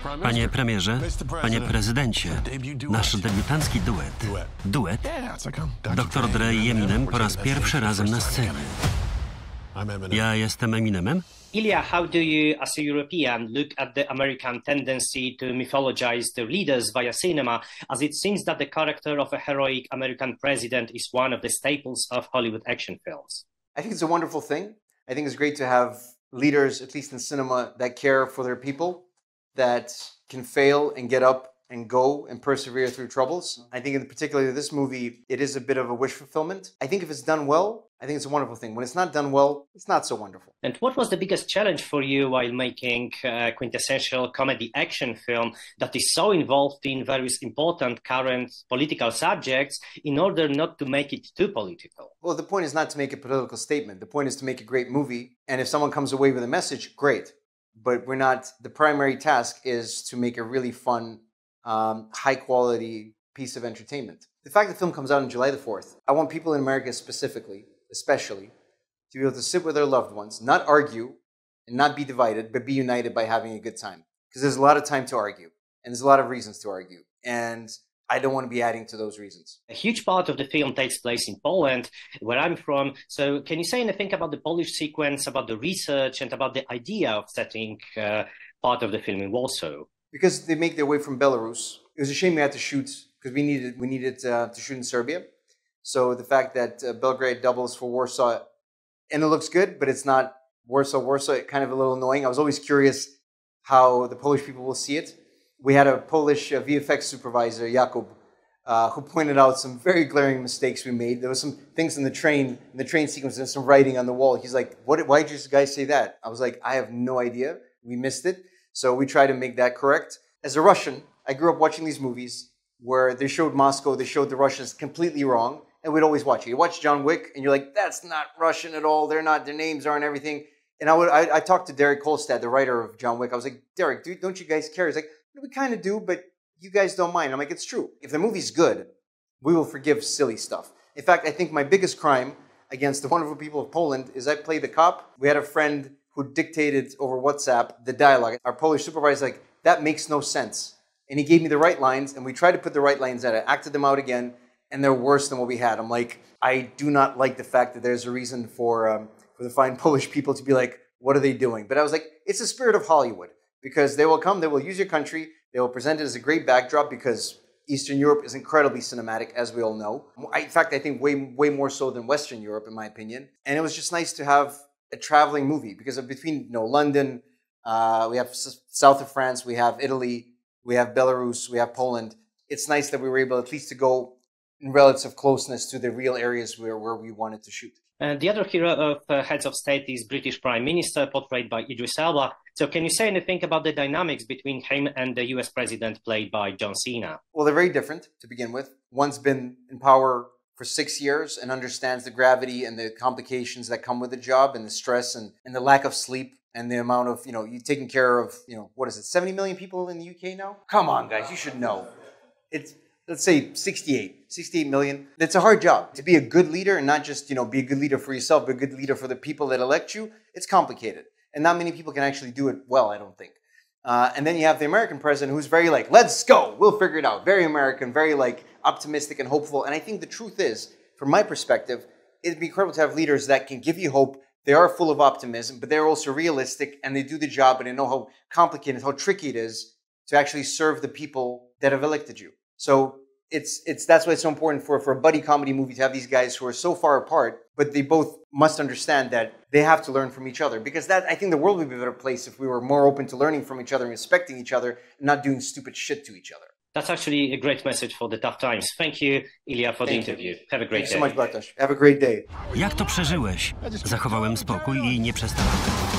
Panie premierze, panie prezydencie, nasz debiutancki duet. Duet? Dr Dre i Eminem po raz pierwszy razem na scenie. Ja jestem Eminemem? Ilya, how do you, as a European, look at the American tendency to mythologize their leaders via cinema, as it seems that the character of a heroic American president is one of the staples of Hollywood action films? I think it's a wonderful thing. I think it's great to have leaders, at least in cinema, that care for their people, that can fail and get up and go and persevere through troubles. I think in particularly this movie, it is a bit of a wish fulfillment. I think if it's done well, I think it's a wonderful thing. When it's not done well, it's not so wonderful. And what was the biggest challenge for you while making a quintessential comedy action film that is so involved in various important current political subjects in order not to make it too political? Well, the point is not to make a political statement. The point is to make a great movie. And if someone comes away with a message, great. But we're not, the primary task is to make a really fun, high quality piece of entertainment. The fact that the film comes out on July the 4th, I want people in America especially, to be able to sit with their loved ones, not argue and not be divided, but be united by having a good time. Because there's a lot of time to argue, and there's a lot of reasons to argue. And I don't want to be adding to those reasons. A huge part of the film takes place in Poland, where I'm from. So can you say anything about the Polish sequence, about the research, and about the idea of setting part of the film in Warsaw? Because they make their way from Belarus, it was a shame we had to shoot, because we needed to shoot in Serbia. So the fact that Belgrade doubles for Warsaw, and it looks good, but it's not Warsaw, kind of a little annoying. I was always curious how the Polish people will see it. We had a Polish VFX supervisor, Jakub, who pointed out some very glaring mistakes we made. There were some things in the train sequence, there's some writing on the wall. He's like, why did you guys say that? I was like, I have no idea. We missed it. So we try to make that correct. As a Russian, I grew up watching these movies where they showed Moscow, they showed the Russians completely wrong, and we'd always watch it. You watch John Wick, and you're like, that's not Russian at all. They're not, their names aren't everything. And I talked to Derek Kolstad, the writer of John Wick. I was like, Derek, dude, don't you guys care? He's like, we kind of do, but you guys don't mind. I'm like, it's true. If the movie's good, we will forgive silly stuff. In fact, I think my biggest crime against the wonderful people of Poland is I played the cop. We had a friend who dictated over WhatsApp the dialogue. Our Polish supervisor like, that makes no sense. And he gave me the right lines, and we tried to put the right lines in. I acted them out again, and they're worse than what we had. I'm like, I do not like the fact that there's a reason for the fine Polish people to be like, what are they doing? But I was like, it's the spirit of Hollywood. Because they will come, they will use your country, they will present it as a great backdrop because Eastern Europe is incredibly cinematic, as we all know. In fact, I think way more so than Western Europe, in my opinion. And it was just nice to have a traveling movie because of between London, we have south of France, we have Italy, we have Belarus, we have Poland. It's nice that we were able at least to go in relative closeness to the real areas where we wanted to shoot. The other hero of Heads of State is British Prime Minister, portrayed by Idris Elba. So can you say anything about the dynamics between him and the US president, played by John Cena? Well, they're very different to begin with. One's been in power for 6 years and understands the gravity and the complications that come with the job and the stress and the lack of sleep and the amount of, you taking care of, what is it, 70 million people in the UK now? Come on, guys, you should know. It's, let's say 68 million. It's a hard job. To be a good leader and not just, be a good leader for yourself, but a good leader for the people that elect you, it's complicated. And not many people can actually do it well, I don't think. And then you have the American president who's very like, let's go, we'll figure it out. Very American, very like optimistic and hopeful. And I think the truth is, from my perspective, it'd be incredible to have leaders that can give you hope. They are full of optimism, but they're also realistic and they do the job and they know how complicated, how tricky it is to actually serve the people that have elected you. So that's why it's so important for a buddy comedy movie to have these guys who are so far apart, but they both must understand that they have to learn from each other. Because I think the world would be a better place if we were more open to learning from each other and respecting each other and not doing stupid shit to each other. That's actually a great message for the tough times. Thank you, Ilya, for the interview. Have a great day. Thanks so much, Bartosz. Have a great day. Jak to przeżyłeś? Zachowałem spokój i nie przestałem.